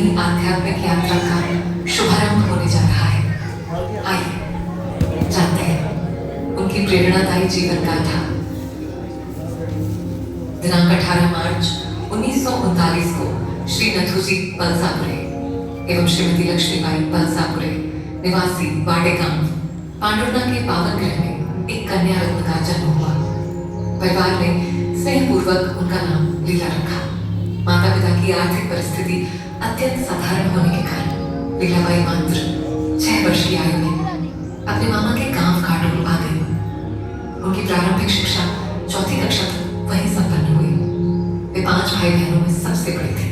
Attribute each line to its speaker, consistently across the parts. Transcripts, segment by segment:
Speaker 1: नई आध्यात्मिक यात्रा का शुभारंभ होने जा रहा है। आइए जानते हैं उनकी प्रेरणादायी जीवन गाथा। दिनांक 18 मार्च 1939 को श्री नथुजी पलसापुरे एवं श्रीमती लक्ष्मीबाई पलसापुरे निवासी वाडे गांव पांडुरना के पावन गृह में एक कन्या रत्न का जन्म हुआ। परिवार ने स्नेहपूर्वक उनका नाम लीला रखा। माता पिता की आर्थिक परिस्थिति अत्यंत साधारण होने के कारण लीलाबाई मात्र 6 वर्ष की आयु में अपने मामा के गांव काटोल आ गई। उनकी प्रारंभिक शिक्षा 4th कक्षा तक वहीं संपन्न हुई। वे 5 भाई बहनों में सबसे बड़े थे।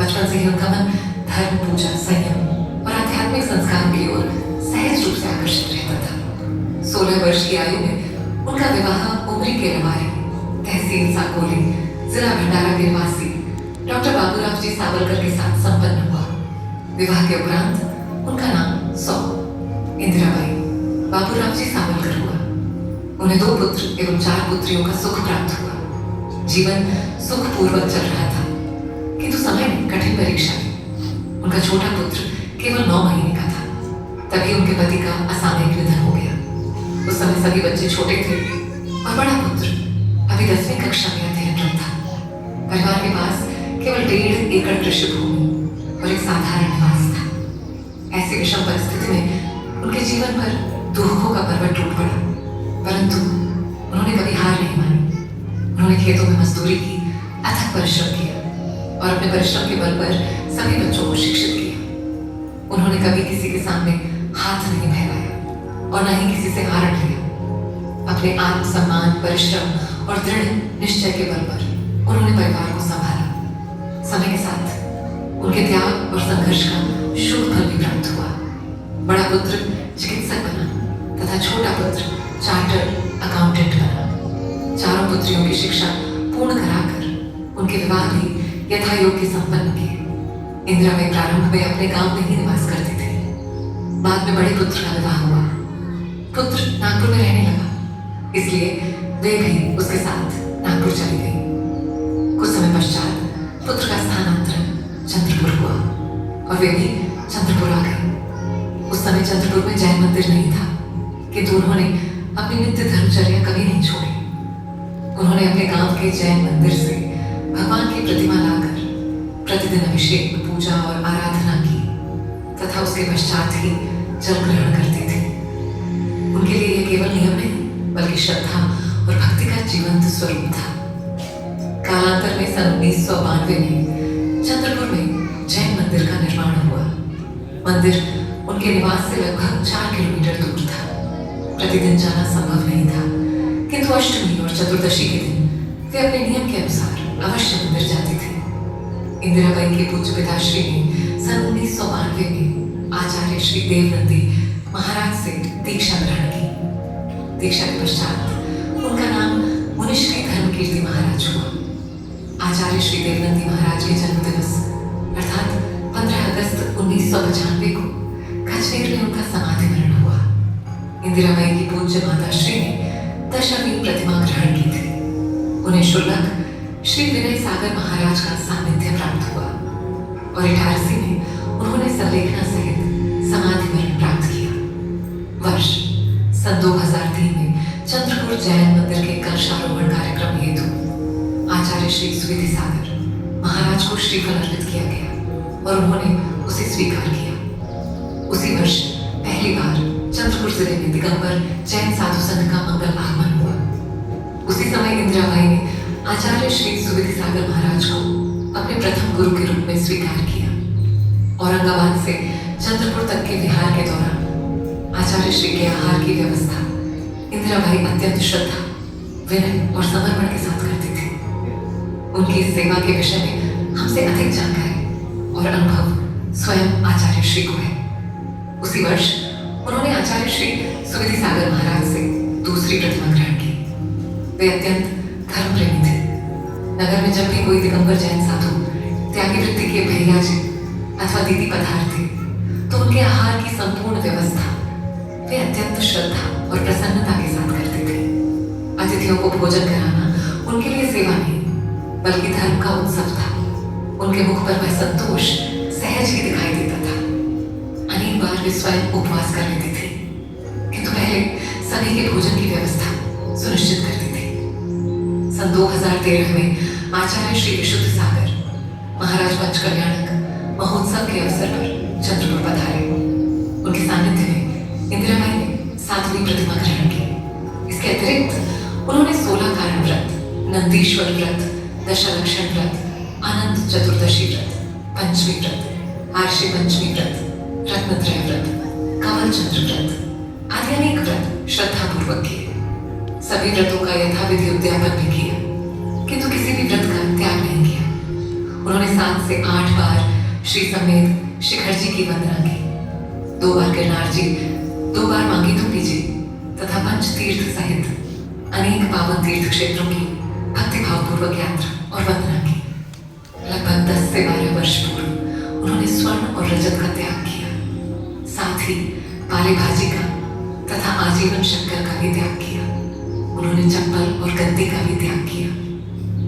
Speaker 1: बचपन से ही उनका मन धर्म, पूजा, संयम और आध्यात्मिक संस्कार की ओर सहज रूप से आकर्षित रहता था। 16 वर्ष की आयु में उनका विवाह उमरी के रवारी तहसील साकोली जिला भंडारा के निवासी डॉक्टर बाबूराव जी सावरकर के साथ संपन्न हुआ। विवाह के उपरांत उनका नाम सौ इंदिराबाई बाबूराव जी सावरकर हुआ। उन्हें 2 पुत्र एवं 4 पुत्रियों का सुख प्राप्त हुआ। जीवन सुखपूर्वक चल रहा था, किंतु समय ने कठिन परीक्षा ली। उनका छोटा पुत्र केवल 9 महीने का था, तभी उनके पति का असामयिक निधन हो गया। उस समय सभी बच्चे छोटे थे और बड़ा पुत्र अभी 10वीं कक्षा में अध्ययनरत था। परिवार के पास केवल 1.5 एकड़ कृषि भूमि और एक साधारण निवास था। ऐसी विषम परिस्थिति में उनके जीवन पर दुखों का पर्वत टूट पड़ा, परंतु उन्होंने कभी हार नहीं मानी। उन्होंने खेतों में मजदूरी की, अथक परिश्रम किया और अपने परिश्रम के बल पर सभी बच्चों को शिक्षित किया। उन्होंने कभी किसी के सामने हाथ नहीं फैलाया और न ही किसी से आरण लिया। अपने आत्मसम्मान, परिश्रम और दृढ़ निश्चय के बल पर उन्होंने परिवार को संभाला। समय के साथ उनके त्याग और संघर्ष का शुभ फल भी प्राप्त हुआ। बड़ा पुत्र चिकित्सक बना तथा छोटा पुत्र चार्टर्ड अकाउंटेंट बना। चारों पुत्रियों की शिक्षा पूर्ण कराकर उनके विवाह भी यथायोग्य संपन्न किए। इंदिराबाई प्रारंभ में अपने गांव में ही निवास करती थी। बाद में बड़े पुत्र का विवाह हुआ। पुत्र नागपुर में रहने लगा, इसलिए वे भी उसके साथ नागपुर चली गई। कुछ समय पश्चात पुत्र का स्थानांतरण चंद्रपुर हुआ और वे भी चंद्रपुर आ गए। उस समय चंद्रपुर में जैन मंदिर नहीं था, किंतु उन्होंने अपनी नित्य धर्मचर्या कभी नहीं छोड़ी। उन्होंने अपने गांव के जैन मंदिर से भगवान की प्रतिमा लाकर प्रतिदिन अभिषेक, पूजा और आराधना की तथा उसके पश्चात ही जल ग्रहण करती थी। उनके लिए यह केवल नियम नहीं बल्कि श्रद्धा और भक्ति का जीवंत स्वरूप था। कालांतर में सन 1992 में चंद्रपुर में जैन मंदिर का निर्माण हुआ। मंदिर उनके निवास से लगभग 4 किलोमीटर दूर था। प्रतिदिन जाना संभव नहीं था, किंतु अष्टमी और चतुर्दशी के दिन वे अपने नियम के अनुसार अवश्य मंदिर जाते थे। इंदिराबाई के पूज्य पिताश्री ने सन 1992 में आचार्य श्री देवनंदी महाराज से दीक्षा ग्रहण की। दीक्षा के पश्चात उनका नाम मुनिश्री धर्मकीर्ति महाराज हुआ। आचार्य श्री देवनंदी महाराज के जन्म दिवस अर्थात 15 अगस्त 1995 को कश्मीर में उनका समाधि मरण हुआ। इंदिराबाई की पूज्य माता श्री ने दशरवी प्रतिमा ग्रहण की थी। उन्हें शुल्लक श्री विनय सागर महाराज का सानिध्य प्राप्त हुआ और इटारसी में उन्होंने संलेखना सहित समाधि मरण प्राप्त किया। वर्ष सन 2003 में चंद्रपुर जैन मंदिर के कलशारोहण कार्यक्रम हेतु आचार्य श्री सुविधि सागर महाराज को श्रीफल अर्पित किया गया और उन्होंने उसे स्वीकार किया। उसी वर्ष पहली बार चंद्रपुर जिले में दिगंबर जैन साधु संघ का मंगल आगमन हुआ। उसी समय इंदिराबाई ने आचार्य श्री सुविधि सागर महाराज को अपने प्रथम गुरु के रूप में स्वीकार किया। औरंगाबाद से चंद्रपुर तक के विहार के दौरान आचार्य श्री के आहार की व्यवस्था इंदिराबाई अत्यंत श्रद्धा, विनय और समर्पण के साथ करती थी। उनकी सेवा के विषय में हमसे अधिक जानकारी और अनुभव स्वयं आचार्य श्री को है। उसी वर्ष उन्होंने आचार्य श्री सुविधि सागर महाराज से दूसरी प्रतिमा ग्रहण की। वे अत्यंत धर्मप्रेमी थे। नगर में जब भी कोई दिगंबर जैन साधु त्यागी वृत्ति के भैया जी अथवा दीदी पधारते तो उनके आहार की संपूर्ण व्यवस्था वे अत्यंत श्रद्धा और प्रसन्नता के साथ करते थे। अतिथियों को भोजन कराना उनके लिए सेवा नहीं बल्कि धर्म का उत्सव था। उनके मुख पर वह संतोष, 2013 में आचार्य श्री विशुद्ध सागर महाराज पंच कल्याणक महोत्सव के अवसर पर चंद्रपुर पधारे। उनके सानिध्य में इंदिराबाई ने 7वीं प्रतिमा ग्रहण की। इसके अतिरिक्त उन्होंने 16 कारण व्रत, नंदीश्वर व्रत, दशलक्षण व्रत, अनंत चतुर्दशी व्रत, पंचमी व्रत, आर्षि पंचमी व्रत, रत्नत्रय व्रत, कमल चंद्र व्रत आदि अनेक व्रत श्रद्धापूर्वक किए। सभी व्रतों का यथाविधि उद्यापन भी किया, किंतु किसी भी व्रत का त्याग नहीं किया। उन्होंने 7 से 8 बार श्री समेत शिखर जी की वंदना की, 2 बार गिरनार जी, 2 बार मांगीतुंगी जी तथा पंच तीर्थ सहित अनेक पावन तीर्थ क्षेत्रों की भक्तिभावपूर्वक यात्रा और वंदना की। लगभग 10 से 12 वर्ष पूर्व उन्होंने स्वर्ण और रजत का त्याग किया, साथ ही पाले भाजी का तथा आजीवन शक्कर का भी त्याग किया। उन्होंने चप्पल और गद्दी का भी त्याग किया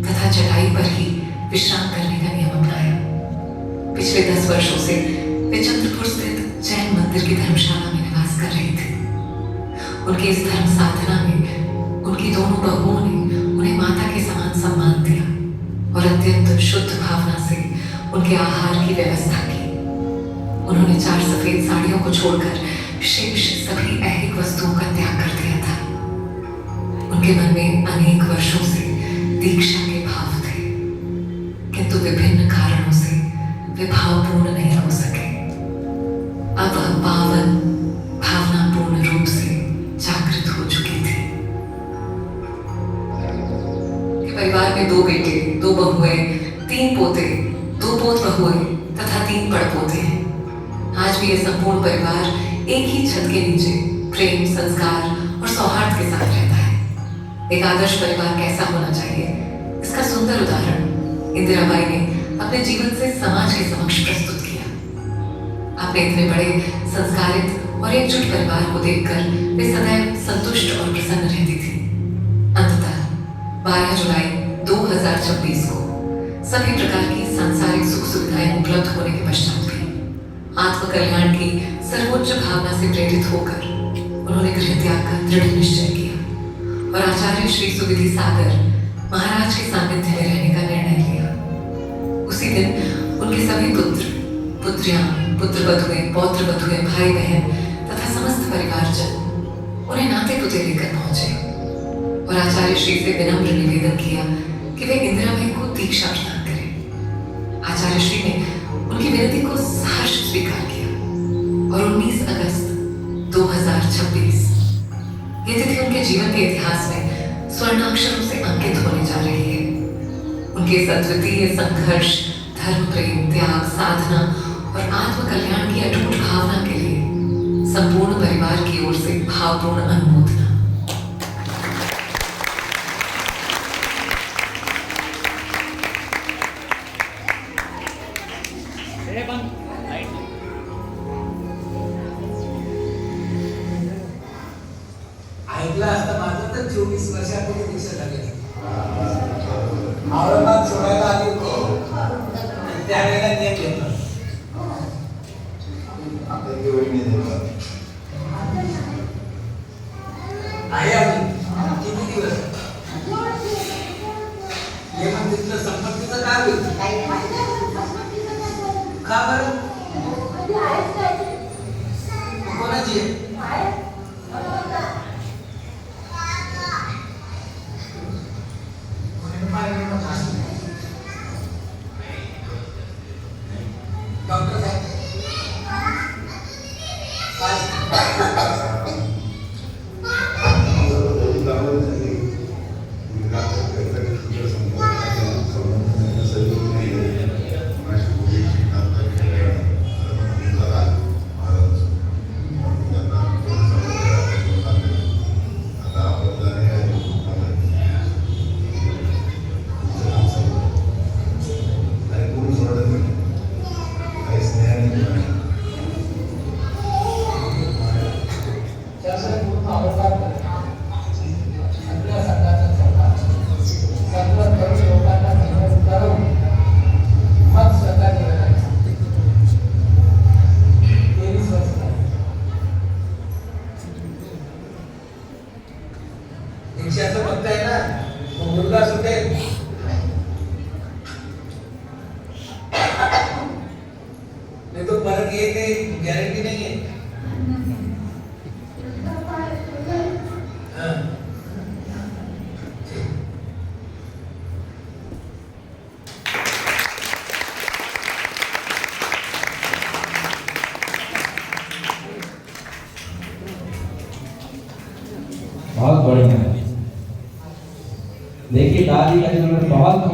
Speaker 1: तथा चटाई पर ही विश्राम करने का नियम अपनाया। पिछले 10 वर्षों से वे चंद्रपुर स्थित जैन मंदिर की धर्मशाला में निवास कर रही थी। उनकी इस धर्म साधना में उनकी दोनों बहुओं ने उन्हें माता के समान सम्मान दिया और अत्यंत शुद्ध भावना से उनके आहार की व्यवस्था की। उन्होंने 4 सफेद साड़ियों को छोड़कर शेष सभी ऐहिक वस्तुओं का त्याग कर दिया था। उनके मन में अनेक वर्षों से दीक्षा के भाव थे, किंतु विभिन्न कारणों से वे भावपूर्ण नहीं हो सके। अब वह पावन भावनापूर्ण रूप से जागृत हो चुकी थी। परिवार में 2 बेटे, 2 बहुएं, 3 पोते, 2 पोत बहुएं तथा 3 पड़पोते हैं। आज भी यह संपूर्ण परिवार एक ही छत के नीचे प्रेम, संस्कार और सौहार्द के साथ रहता है। एक आदर्श परिवार कैसा होना चाहिए, इसका सुंदर उदाहरण इंदिराबाई ने अपने जीवन से समाज के समक्ष प्रस्तुत किया। अपने इतने बड़े संस्कारित और एकजुट परिवार को देखकर वे सदैव संतुष्ट और प्रसन्न रहती थी। अंततः 12 जुलाई 2026 को सभी प्रकार की सांसारिक सुख सुविधाएं उपलब्ध होने के पश्चात भी आत्मकल्याण की सर्वोच्च भावना से प्रेरित होकर उन्होंने गृह त्याग का दृढ़ निश्चय किया और आचार्य श्री सुविधि सागर महाराज के सानिध्य में रहने का निर्णय लिया। उसी दिन उनके सभी पुत्र, पुत्रियां, पुत्रवधुएं, पौत्रवधुएं, भाई बहन तथा समस्त परिवारजन उन्हें नाते पुते लेकर पहुंचे और आचार्य श्री से विनम्र निवेदन किया कि वे इंदिराबाई को दीक्षा प्रदान करें। आचार्य श्री ने उनकी विनती को सहर्ष स्वीकार किया और 19 अगस्त 2026 ये तिथि उनके जीवन के इतिहास में स्वर्णाक्षरों से अंकित होने जा रही है। उनके इस अद्वितीय संघर्ष, धर्म प्रेम, त्याग, साधना और आत्मकल्याण की अटूट भावना के लिए संपूर्ण परिवार की ओर से भावपूर्ण अनुमोदना।
Speaker 2: ऐकलं असतं माझं तर 24 वर्षापूर्वी दीक्षा झाली। औरंगाबाद सोडायला आली होती त्यावेळेला नियम घेतला आहे अजून किती दिवस हे मग तिथलं संपत्तीचं काय होईल का बरं कोणाची आहे डॉक्टर साहब दीक्षाचं फक्त आहे ना मुलगा सुटेल
Speaker 3: बहुत बढ़िया है। देखिए दादी का जीवन में बहुत